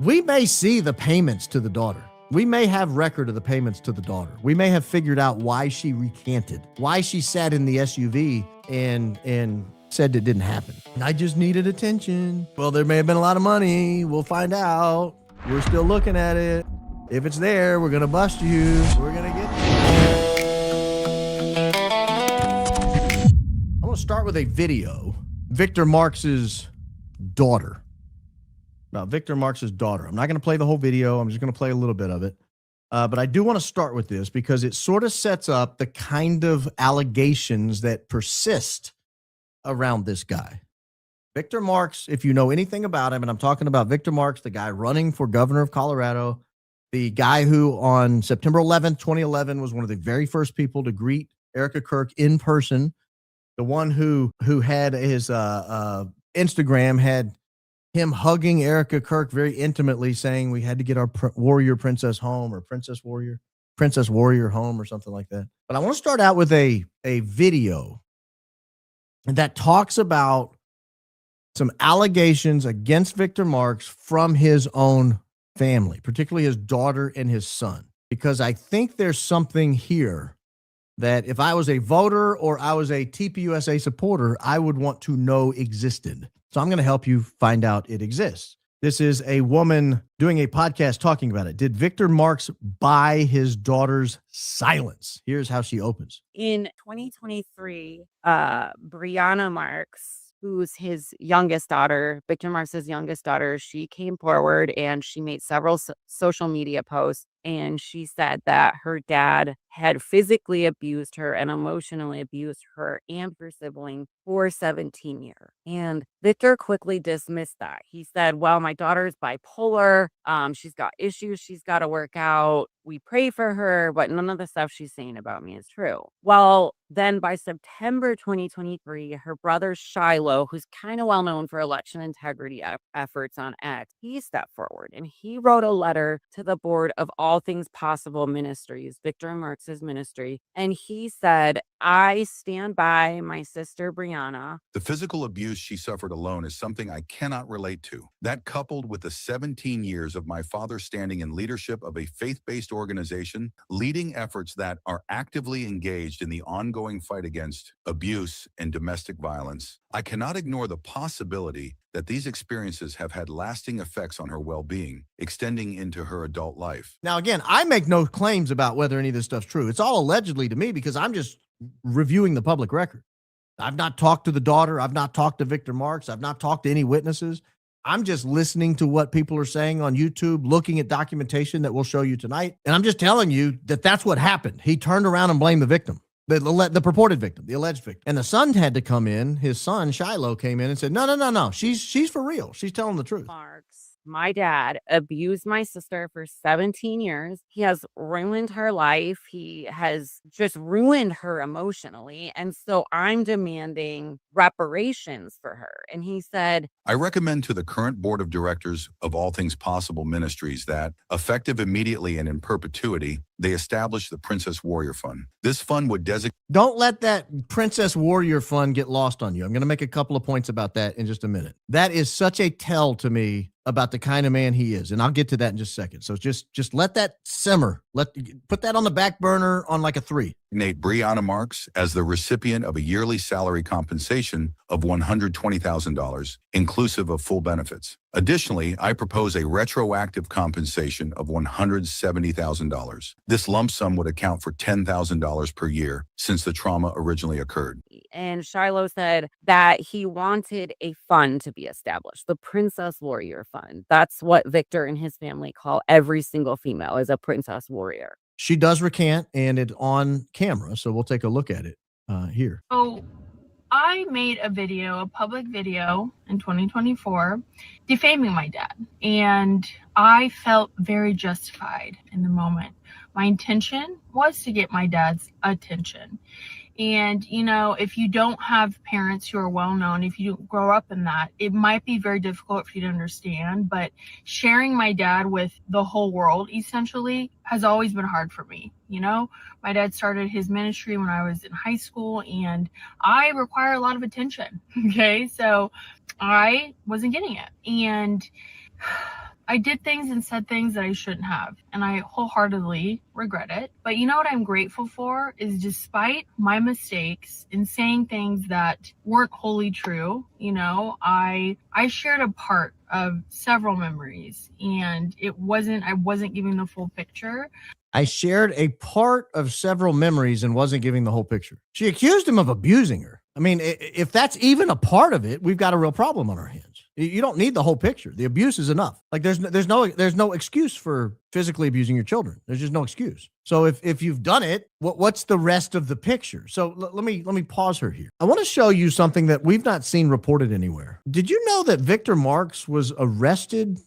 We may see the payments to the daughter. We may have record of the payments to the daughter. We may have figured out why she recanted, why she sat in the SUV and said it didn't happen. I just needed attention. Well, there may have been a lot of money. We'll find out. We're still looking at it. If it's there, we're going to bust you. We're going to get you. I'm going to start with a video. Victor Marx's daughter. About Victor Marx's daughter. I'm not going to play the whole video. I'm just going to play a little bit of it. But I do want to start with this because it sort of sets up the kind of allegations that persist around this guy. Victor Marx, if you know anything about him, and I'm talking about Victor Marx, the guy running for governor of Colorado, the guy who on September 11th, 2011 was one of the very first people to greet Erika Kirk in person, the one who had his Instagram had him hugging Erika Kirk very intimately, saying we had to get our warrior princess home, or princess warrior home, or something like that. But I want to start out with a video that talks about some allegations against Victor Marx from his own family, particularly his daughter and his son, because I think there's something here that if I was a voter or I was a TPUSA supporter, I would want to know existed. So I'm going to help you find out it exists. This is a woman doing a podcast talking about it. Did Victor Marx buy his daughter's silence? Here's how she opens. In 2023, Briana Marx, who's his youngest daughter, Victor Marx's youngest daughter, she came forward and she made several social media posts. And she said that her dad had physically abused her and emotionally abused her and her sibling for 17 years. And Victor quickly dismissed that. He said, well, my daughter's bipolar. She's got issues she's got to work out. We pray for her, but none of the stuff she's saying about me is true. Well, then by September 2023, her brother Shiloh, who's kind of well known for election integrity efforts on X, he stepped forward and he wrote a letter to the board of All Things Possible Ministries, Victor Marx's ministry. And he said, I stand by my sister Briana. The physical abuse she suffered alone is something I cannot relate to. That, coupled with the 17 years of my father standing in leadership of a faith-based organization, leading efforts that are actively engaged in the ongoing fight against abuse and domestic violence, I cannot ignore the possibility that these experiences have had lasting effects on her well-being, extending into her adult life. Now, again, I make no claims about whether any of this stuff's true. It's all allegedly to me because I'm just reviewing the public record. I've not talked to the daughter. I've not talked to Victor Marx. I've not talked to any witnesses. I'm just listening to what people are saying on YouTube, looking at documentation that we'll show you tonight. And I'm just telling you that that's what happened. He turned around and blamed the victim. The purported victim, the alleged victim. And the son had to come in. His son, Shiloh, came in and said, no. She's for real. She's telling the truth. Marx, my dad, abused my sister for 17 years. He has ruined her life. He has just ruined her emotionally. And so I'm demanding reparations for her. And he said, I recommend to the current board of directors of All Things Possible Ministries that, effective immediately and in perpetuity, they establish the Princess Warrior Fund. This fund would designate... Don't let that Princess Warrior Fund get lost on you. I'm going to make a couple of points about that in just a minute. That is such a tell to me about the kind of man he is. And I'll get to that in just a second. So just let that simmer. Put that on the back burner on like a 3. Nate Briana Marx as the recipient of a yearly salary compensation of $120,000, inclusive of full benefits. Additionally, I propose a retroactive compensation of $170,000. This lump sum would account for $10,000 per year since the trauma originally occurred. And Shiloh said that he wanted a fund to be established, the Princess Warrior Fund. That's what Victor and his family call every single female, is a princess warrior. She does recant, and it's on camera, so we'll take a look at it here. Oh, I made a public video in 2024, defaming my dad, and I felt very justified in the moment. My intention was to get my dad's attention. And, if you don't have parents who are well-known, if you don't grow up in that, it might be very difficult for you to understand. But sharing my dad with the whole world, essentially, has always been hard for me. My dad started his ministry when I was in high school, and I require a lot of attention. Okay, so I wasn't getting it. And I did things and said things that I shouldn't have, and I wholeheartedly regret it. But you know what I'm grateful for is, despite my mistakes in saying things that weren't wholly true, you know, I shared a part of several memories, and I wasn't giving the full picture. I shared a part of several memories and wasn't giving the whole picture. She accused him of abusing her. I mean, if that's even a part of it, we've got a real problem on our hands. You don't need the whole picture. The abuse is enough. Like there's no excuse for physically abusing your children. There's just no excuse. So if you've done it, what's the rest of the picture? So let me pause her here. I want to show you something that we've not seen reported anywhere. Did you know that Victor Marx was arrested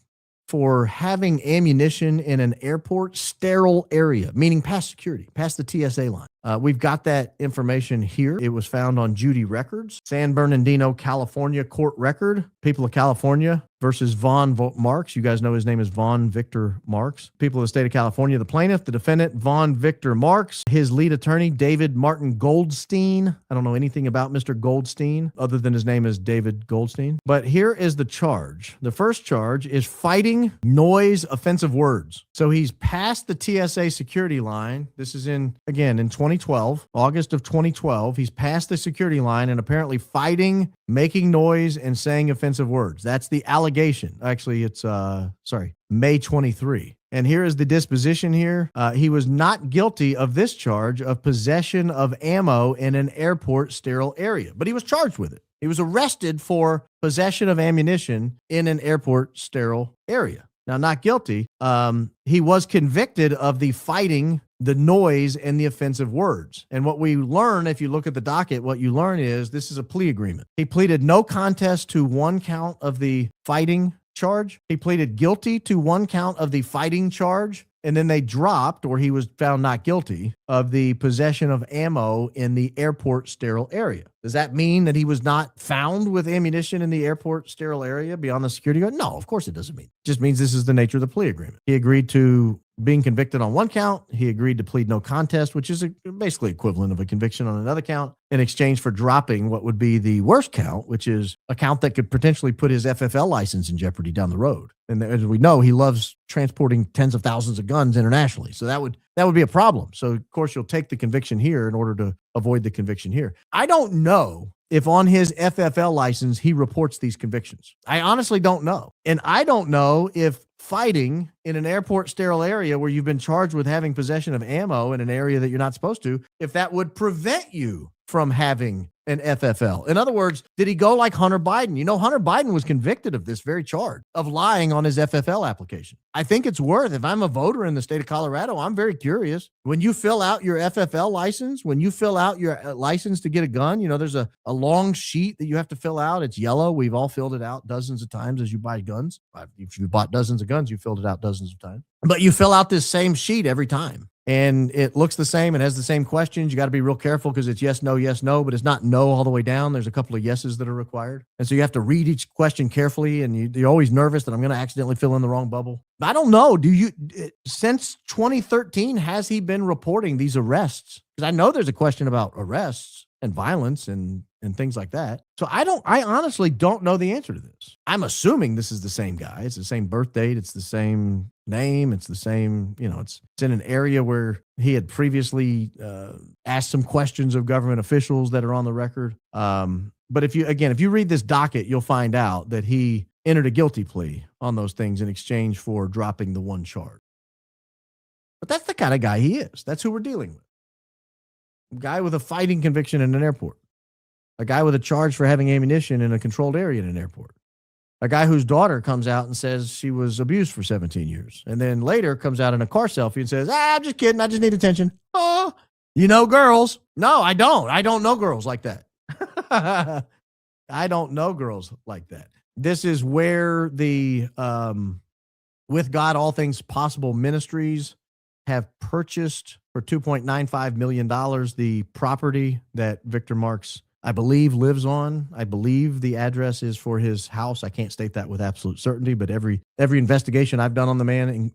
for having ammunition in an airport sterile area, meaning past security, past the TSA line? We've got that information here. It was found on Judy Records, San Bernardino, California court record. People of California versus Von Marx. You guys know his name is Von Victor Marx. People of the state of California, the plaintiff, the defendant, Von Victor Marx, his lead attorney, David Martin Goldstein. I don't know anything about Mr. Goldstein other than his name is David Goldstein. But here is the charge. The first charge is fighting, noise, offensive words. So he's past the TSA security line. This is in 2012, August of 2012. He's past the security line and apparently fighting, making noise, and saying offensive words. That's the allegation. Actually, it's, May 23. And here is the disposition here. He was not guilty of this charge of possession of ammo in an airport sterile area, but he was charged with it. He was arrested for possession of ammunition in an airport sterile area. Now, not guilty. He was convicted of the fighting, the noise, and the offensive words. And what we learn, if you look at the docket, what you learn is this is a plea agreement. He pleaded no contest to one count of the fighting charge. He pleaded guilty to one count of the fighting charge. And then they dropped, or he was found not guilty, of the possession of ammo in the airport sterile area. Does that mean that he was not found with ammunition in the airport sterile area beyond the security guard? No, of course it doesn't mean. It just means this is the nature of the plea agreement. He agreed to being convicted on one count. He agreed to plead no contest, which is basically equivalent of a conviction on another count, in exchange for dropping what would be the worst count, which is a count that could potentially put his FFL license in jeopardy down the road. And as we know, he loves transporting tens of thousands of guns internationally. So that would be a problem. So of course you'll take the conviction here in order to avoid the conviction here. I don't know if on his FFL license he reports these convictions. I honestly don't know. And I don't know if fighting in an airport sterile area where you've been charged with having possession of ammo in an area that you're not supposed to, if that would prevent you from having an FFL. In other words, did he go like Hunter Biden? You know, Hunter Biden was convicted of this very charge of lying on his FFL application. I think it's worth, if I'm a voter in the state of Colorado, I'm very curious. When you fill out your FFL license, when you fill out your license to get a gun, you know, there's a long sheet that you have to fill out. It's yellow. We've all filled it out dozens of times as you buy guns. If you bought dozens of guns, you filled it out dozens of times. But you fill out this same sheet every time. And it looks the same. It has the same questions. You got to be real careful because it's yes, no, but it's not no all the way down. There's a couple of yeses that are required. And so you have to read each question carefully. And you're always nervous that I'm going to accidentally fill in the wrong bubble. I don't know. Since 2013, has he been reporting these arrests? Because I know there's a question about arrests and violence and things like that. So I honestly don't know the answer to this. I'm assuming this is the same guy. It's the same birth date. It's the same name. It's the same, it's in an area where he had previously asked some questions of government officials that are on the record. But if you read this docket, you'll find out that he entered a guilty plea on those things in exchange for dropping the one charge. But that's the kind of guy he is. That's who we're dealing with. A guy with a fighting conviction in an airport. A guy with a charge for having ammunition in a controlled area in an airport. A guy whose daughter comes out and says she was abused for 17 years. And then later comes out in a car selfie and says, I'm just kidding. I just need attention. Oh, you know girls. No, I don't. I don't know girls like that. I don't know girls like that. This is where the With God All Things Possible Ministries have purchased for $2.95 million the property that Victor Marx, I believe, lives on. I believe the address is for his house. I can't state that with absolute certainty, but every investigation I've done on the man,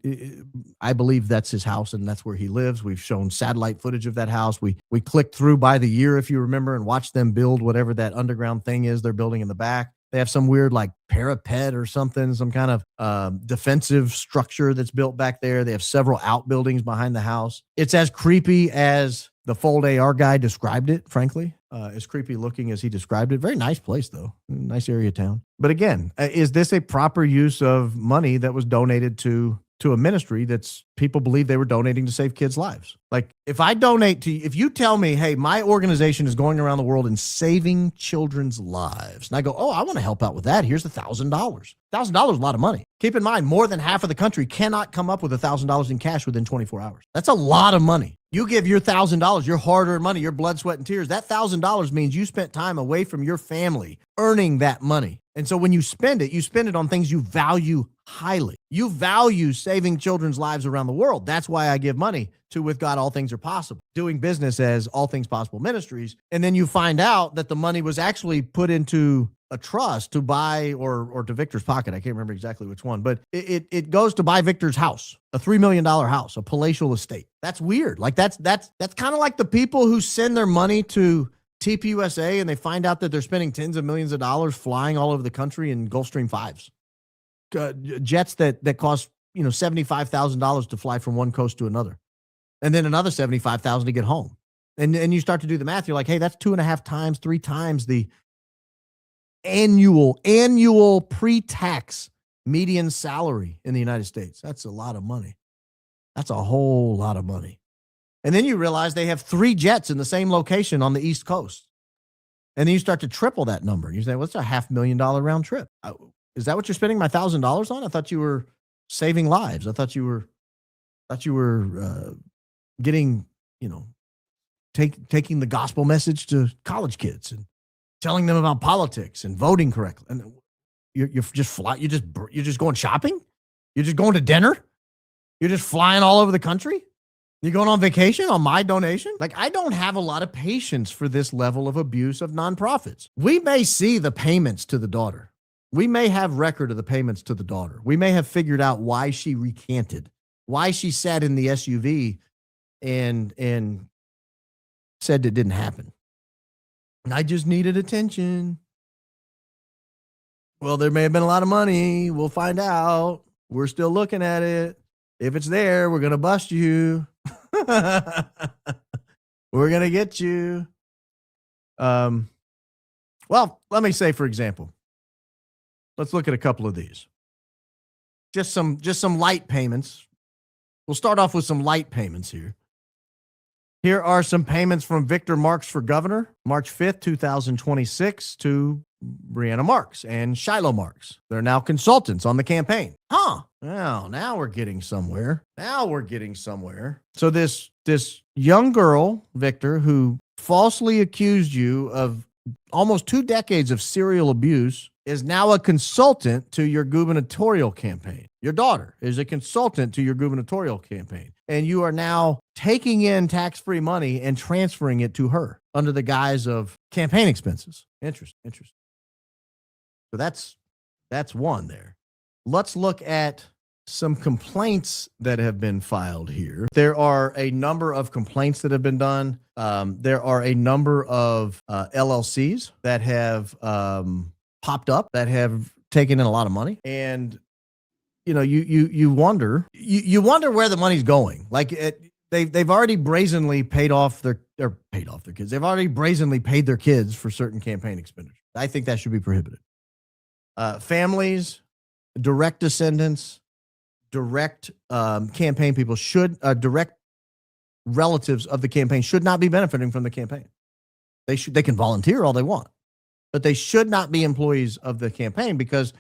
I believe that's his house and that's where he lives. We've shown satellite footage of that house. We clicked through by the year, if you remember, and watched them build whatever that underground thing is they're building in the back. They have some weird like parapet or something, some kind of defensive structure that's built back there. They have several outbuildings behind the house. It's as creepy as the Fold AR guy described it, frankly. As creepy looking as he described it. Very nice place, though. Nice area of town. But again, is this a proper use of money that was donated to a ministry that's people believe they were donating to save kids' lives? Like if I donate to you, if you tell me, hey, my organization is going around the world and saving children's lives, and I go, oh, I want to help out with that. Here's $1,000. $1,000 is a lot of money. Keep in mind, more than half of the country cannot come up with $1,000 in cash within 24 hours. That's a lot of money. You give your $1,000, your hard-earned money, your blood, sweat, and tears. That $1,000 means you spent time away from your family earning that money. And so when you spend it on things you value highly. You value saving children's lives around the world. That's why I give money to With God, All Things Are Possible, doing business as All Things Possible Ministries. And then you find out that the money was actually put into a trust to buy or to Victor's pocket. I can't remember exactly which one, but it goes to buy Victor's house, a $3 million house, a palatial estate. That's weird. Like that's kind of like the people who send their money to TPUSA and they find out that they're spending tens of millions of dollars flying all over the country in Gulfstream 5s. Jets that cost, $75,000 to fly from one coast to another. And then another $75,000 to get home. And you start to do the math. You're like, hey, that's 2.5 times, 3 times the annual pre-tax median salary in the United States. That's a lot of money. That's a whole lot of money. And then you realize they have 3 jets in the same location on the East Coast. And then you start to triple that number. You say, what's a $500,000 round trip? Is that what you're spending my $1,000 on? I thought you were saving lives. I thought you were getting, taking the gospel message to college kids and telling them about politics and voting correctly. And you're just going shopping. You're just going to dinner. You're just flying all over the country. You're going on vacation on my donation? Like, I don't have a lot of patience for this level of abuse of nonprofits. We may see the payments to the daughter. We may have record of the payments to the daughter. We may have figured out why she recanted, why she sat in the SUV and said it didn't happen. And I just needed attention. Well, there may have been a lot of money. We'll find out. We're still looking at it. If it's there, we're going to bust you. We're going to get you. Well, let me say, for example, let's look at a couple of these. Just some light payments. We'll start off with some light payments here. Here are some payments from Victor Marx for governor, March 5th, 2026 to Briana Marx and Shiloh Marx. They're now consultants on the campaign. Well, now we're getting somewhere. So this young girl, Victor, who falsely accused you of almost 2 decades of serial abuse, is now a consultant to your gubernatorial campaign. Your daughter is a consultant to your gubernatorial campaign. And you are now taking in tax-free money and transferring it to her under the guise of campaign expenses. Interesting. So that's one there. Let's look at some complaints that have been filed here. There are a number of complaints that have been done. There are a number of LLCs that have popped up that have taken in a lot of money. And you wonder where the money's going. Like they've already brazenly paid off their kids. They've already brazenly paid their kids for certain campaign expenditures. I think that should be prohibited. Families, direct descendants, direct campaign people direct relatives of the campaign should not be benefiting from the campaign. They can volunteer all they want, but they should not be employees of the campaign because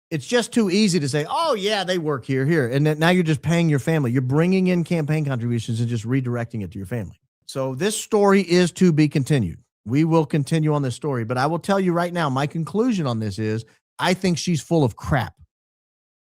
it's just too easy to say, oh yeah, they work here. And then now you're just paying your family. You're bringing in campaign contributions and just redirecting it to your family. So this story is to be continued. We will continue on this story, but I will tell you right now, my conclusion on this is I think she's full of crap.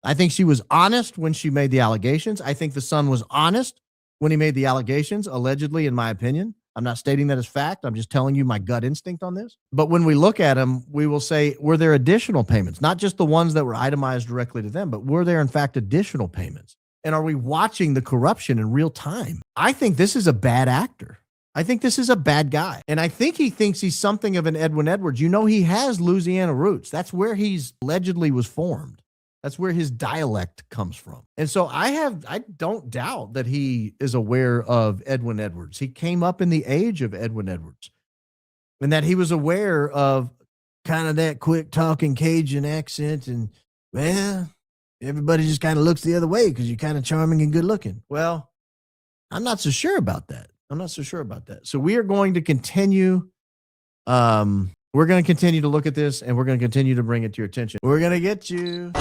I think she was honest when she made the allegations. I think the son was honest when he made the allegations, allegedly, in my opinion. I'm not stating that as fact. I'm just telling you my gut instinct on this. But when we look at them, we will say, were there additional payments? Not just the ones that were itemized directly to them, but were there, in fact, additional payments? And are we watching the corruption in real time? I think this is a bad actor. I think this is a bad guy. And I think he thinks he's something of an Edwin Edwards. You know, he has Louisiana roots. That's where he's allegedly was formed. That's where his dialect comes from. And so I don't doubt that he is aware of Edwin Edwards. He came up in the age of Edwin Edwards, and that he was aware of kind of that quick talking Cajun accent. And, well, everybody just kind of looks the other way because you're kind of charming and good looking. Well, I'm not so sure about that. So we are going to continue. We're going to continue to look at this, and we're going to continue to bring it to your attention. We're going to get you.